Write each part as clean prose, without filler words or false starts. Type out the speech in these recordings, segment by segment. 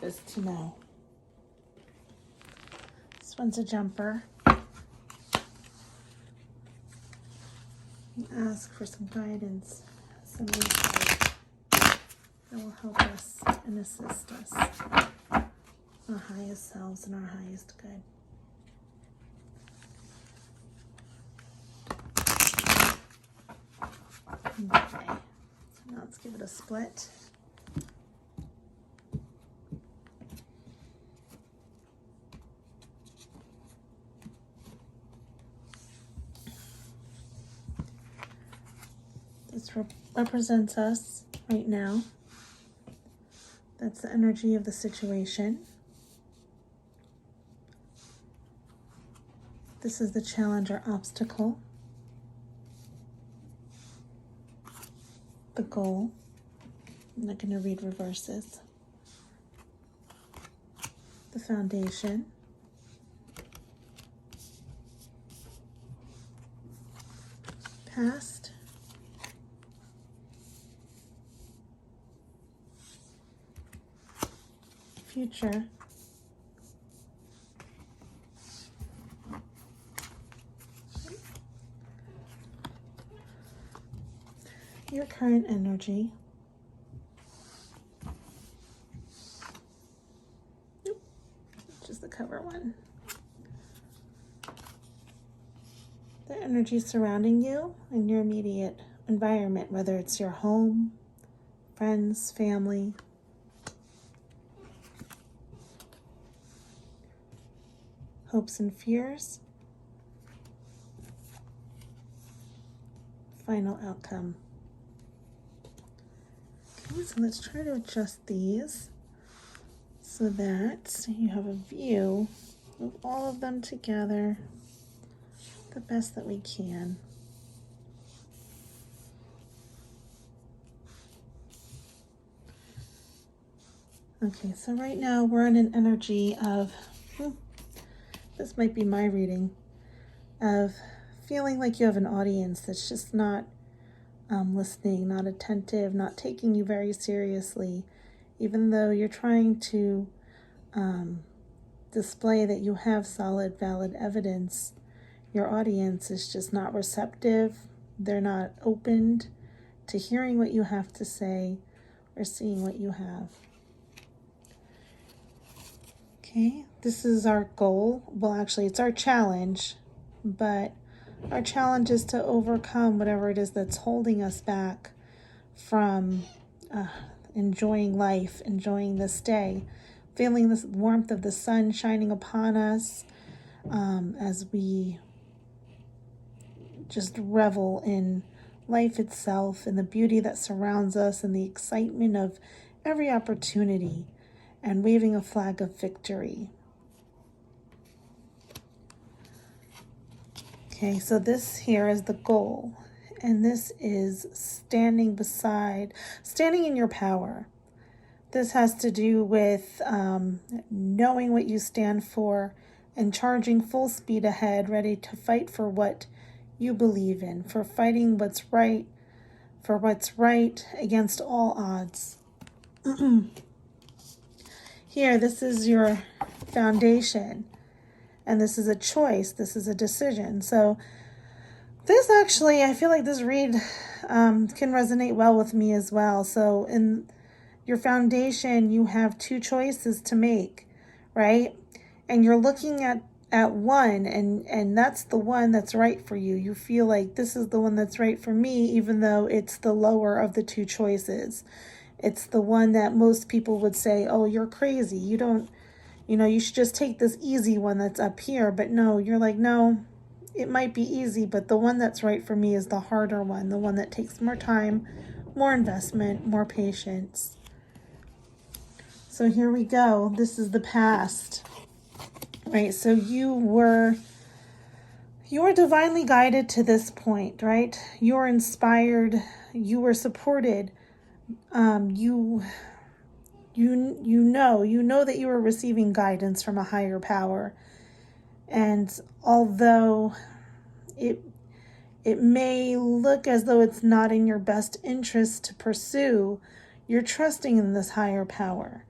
this to know. This one's a jumper. Ask for some guidance, some insight that will help us and assist us, our highest selves and our highest good. Okay, so now let's give it a split. This represents us right now. That's the energy of the situation. This is the challenge or obstacle. The goal. I'm not going to read reverses. The foundation. Past. Future. Your current energy. Nope, just the cover one. The energy surrounding you and your immediate environment, whether it's your home, friends, family. Hopes and fears. Final outcome. Okay, so let's try to adjust these so that you have a view of all of them together the best that we can. Okay, so right now we're in an energy of, this might be my reading, of feeling like you have an audience that's just not listening, not attentive, not taking you very seriously, even though you're trying to display that you have solid, valid evidence. Your audience is just not receptive. They're not opened to hearing what you have to say or seeing what you have. Okay, this is our goal. Well, actually, it's our challenge, but our challenge is to overcome whatever it is that's holding us back from enjoying life, enjoying this day, feeling this warmth of the sun shining upon us as we just revel in life itself and the beauty that surrounds us and the excitement of every opportunity and waving a flag of victory. Okay, so this here is the goal, and this is standing in your power. This has to do with knowing what you stand for and charging full speed ahead, ready to fight for what you believe in, for fighting what's right, for what's right against all odds. Here, this is your foundation, and this is a choice, this is a decision. So this actually, I feel like this read can resonate well with me as well. So in your foundation, you have two choices to make, right? And you're looking at one, and that's the one that's right for you. You feel like this is the one that's right for me, even though it's the lower of the two choices. It's the one that most people would say, oh, you're crazy. You should just take this easy one that's up here. But no, you're like, no, it might be easy, but the one that's right for me is the harder one, the one that takes more time, more investment, more patience. So here we go. This is the past, right? So you were divinely guided to this point, right? You were inspired. You were supported. You know that you were receiving guidance from a higher power. And although it may look as though it's not in your best interest to pursue, you're trusting in this higher power.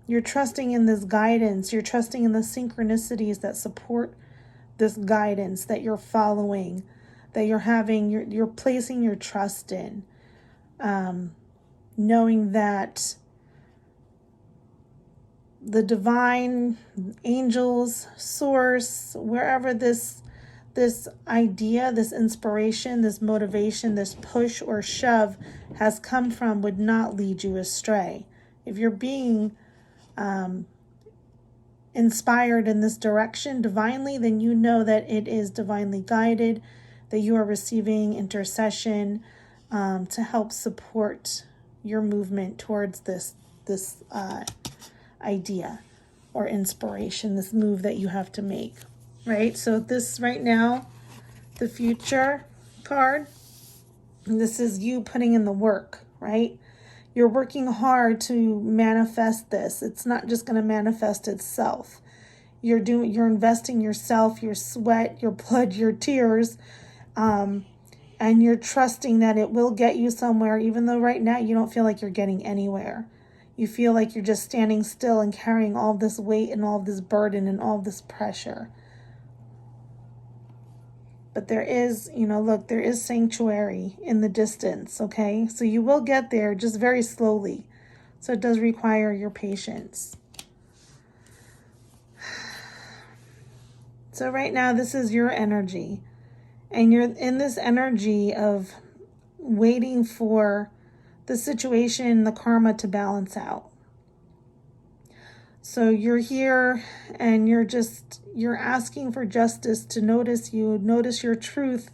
You're trusting in this guidance. You're trusting in the synchronicities that support this guidance that you're following, that you're placing your trust in, knowing that the divine, angels, source, wherever this idea, this inspiration, this motivation, this push or shove has come from would not lead you astray. If you're being inspired in this direction divinely, then you know that it is divinely guided, that you are receiving intercession to help support your movement towards this idea or inspiration, this move that you have to make, right? So this right now, the future card, this is you putting in the work, right? You're working hard to manifest this. It's not just going to manifest itself. You're investing yourself, your sweat, your blood, your tears, and you're trusting that it will get you somewhere, even though right now you don't feel like you're getting anywhere. You feel like you're just standing still and carrying all this weight and all this burden and all this pressure. But there is, look, there is sanctuary in the distance, okay? So you will get there, just very slowly. So it does require your patience. So right now, this is your energy. And you're in this energy of waiting for the situation, the karma to balance out. So you're here and you're asking for justice to notice you, notice your truth,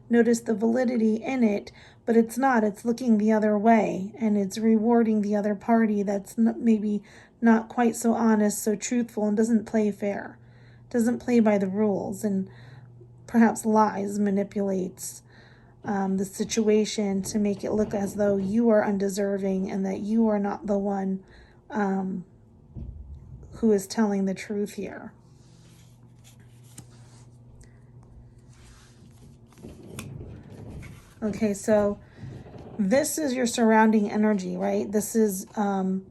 notice the validity in it, but it's not. It's looking the other way and it's rewarding the other party that's maybe not quite so honest, so truthful, and doesn't play fair, doesn't play by the rules, and perhaps lies, manipulates the situation to make it look as though you are undeserving and that you are not the one who is telling the truth here. Okay, so this is your surrounding energy, right? This is in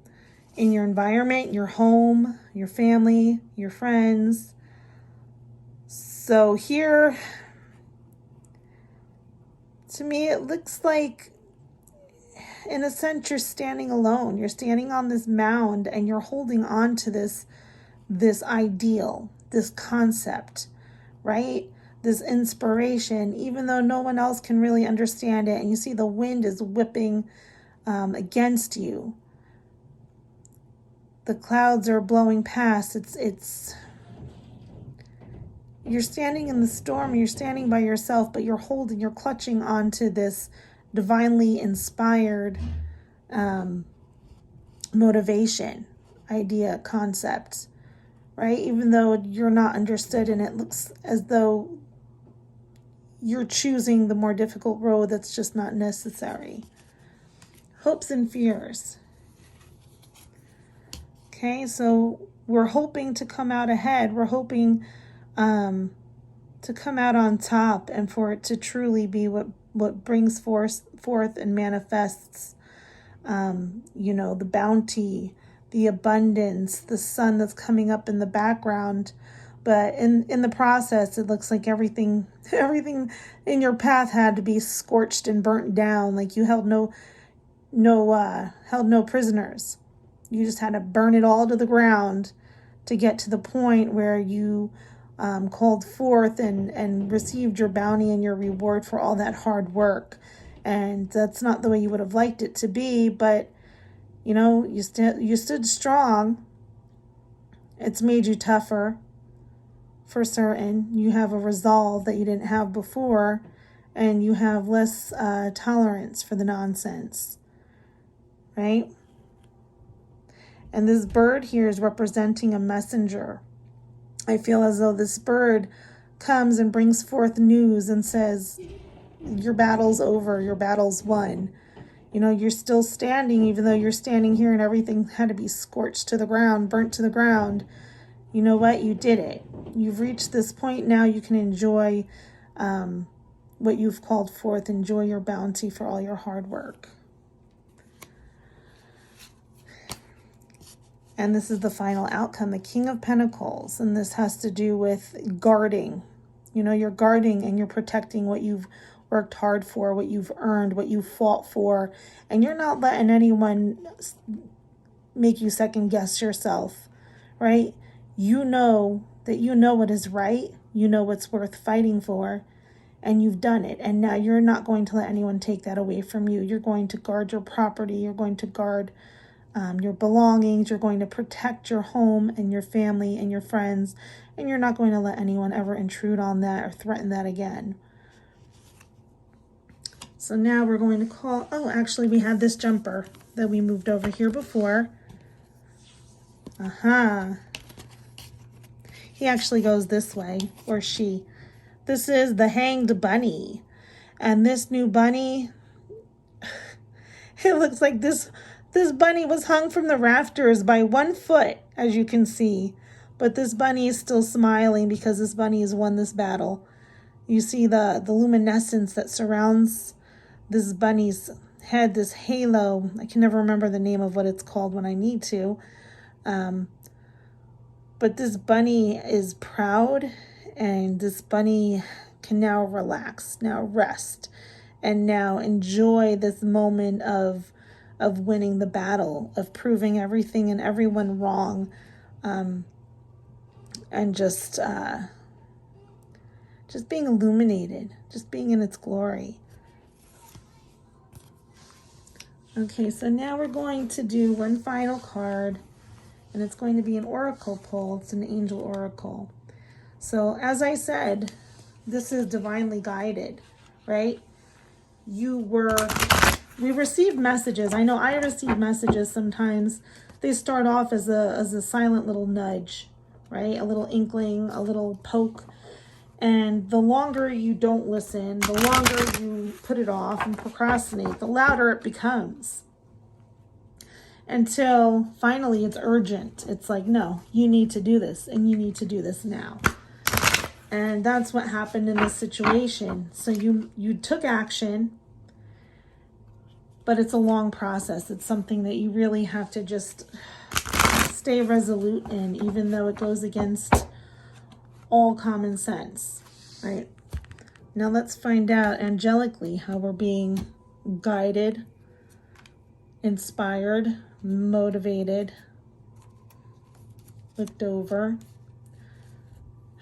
your environment, your home, your family, your friends. So here, to me, it looks like, in a sense, you're standing alone. You're standing on this mound and you're holding on to this ideal, this concept, right? This inspiration, even though no one else can really understand it. And you see the wind is whipping against you. The clouds are blowing past. You're standing in the storm, you're standing by yourself, but you're clutching onto this divinely inspired motivation, idea, concept, right? Even though you're not understood and it looks as though you're choosing the more difficult road that's just not necessary. Hopes and fears. Okay, so we're hoping to come out ahead. We're hoping to come out on top and for it to truly be what brings forth and manifests, the bounty, the abundance, the sun that's coming up in the background. But in the process, it looks like everything in your path had to be scorched and burnt down. Like you held no prisoners. You just had to burn it all to the ground to get to the point where you called forth and received your bounty and your reward for all that hard work. And that's not the way you would have liked it to be, but you stood strong. It's made you tougher, for certain. You have a resolve that you didn't have before, and you have less tolerance for the nonsense, right? And this bird here is representing a messenger. I feel as though this bird comes and brings forth news and says, your battle's over, your battle's won. You're still standing, even though you're standing here and everything had to be scorched to the ground, burnt to the ground. You know what? You did it. You've reached this point now. You can enjoy what you've called forth. Enjoy your bounty for all your hard work. And this is the final outcome, the King of Pentacles. And this has to do with guarding. You know, you're guarding and you're protecting what you've worked hard for, what you've earned, what you fought for. And you're not letting anyone make you second guess yourself, right? You know that you know what is right. You know what's worth fighting for. And you've done it. And now you're not going to let anyone take that away from you. You're going to guard your property. You're going to guard your belongings. You're going to protect your home and your family and your friends. And you're not going to let anyone ever intrude on that or threaten that again. So now we're going to call, oh, actually we had this jumper that we moved over here before. He actually goes this way, or she. This is the Hanged Bunny. And this new bunny, it looks like this bunny was hung from the rafters by 1 foot, as you can see. But this bunny is still smiling because this bunny has won this battle. You see the luminescence that surrounds this bunny's head, this halo. I can never remember the name of what it's called when I need to. But this bunny is proud, and this bunny can now relax, now rest, and now enjoy this moment of winning the battle, of proving everything and everyone wrong, and just being illuminated, just being in its glory. Okay, so now we're going to do one final card, and it's going to be an oracle pull. It's an angel oracle. So as I said, this is divinely guided, right? We received messages. I know I receive messages sometimes. They start off as a silent little nudge, right? A little inkling, a little poke. And the longer you don't listen, the longer you put it off and procrastinate, the louder it becomes. Until finally it's urgent. It's like, no, you need to do this, and you need to do this now. And that's what happened in this situation. So you took action, but it's a long process. It's something that you really have to just stay resolute in, even though it goes against all common sense, right? Now let's find out angelically how we're being guided, inspired, motivated, looked over.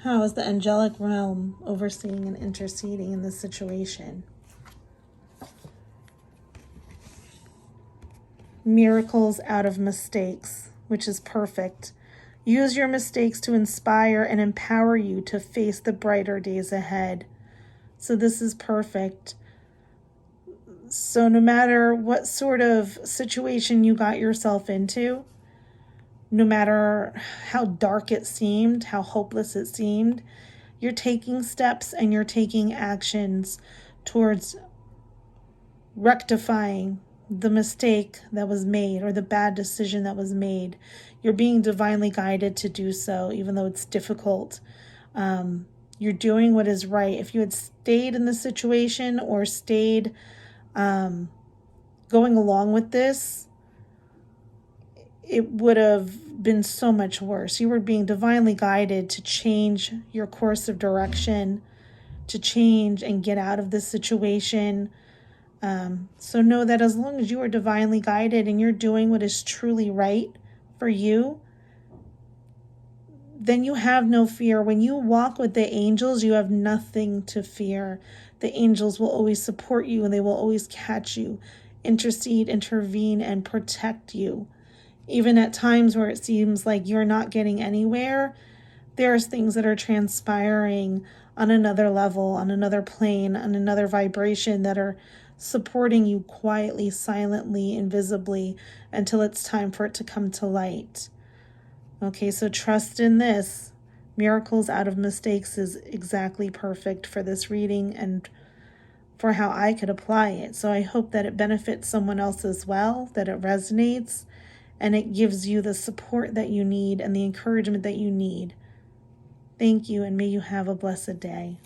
How is the angelic realm overseeing and interceding in this situation? Miracles out of mistakes, which is perfect. Use your mistakes to inspire and empower you to face the brighter days ahead. So this is perfect. So no matter what sort of situation you got yourself into, no matter how dark it seemed, how hopeless it seemed, you're taking steps and you're taking actions towards rectifying the mistake that was made or the bad decision that was made. You're being divinely guided to do so, even though it's difficult. You're doing what is right. If you had stayed in the situation or stayed going along with this, it would have been so much worse. You were being divinely guided to change your course of direction, to change and get out of this situation. So know that as long as you are divinely guided and you're doing what is truly right for you, then you have no fear. When you walk with the angels, you have nothing to fear. The angels will always support you, and they will always catch you, intercede, intervene, and protect you. Even at times where it seems like you're not getting anywhere, there's things that are transpiring on another level, on another plane, on another vibration that are supporting you quietly, silently, invisibly, until it's time for it to come to light. Okay, so trust in this. Miracles out of mistakes is exactly perfect for this reading and for how I could apply it. So I hope that it benefits someone else as well, that it resonates, and it gives you the support that you need and the encouragement that you need. Thank you, and may you have a blessed day.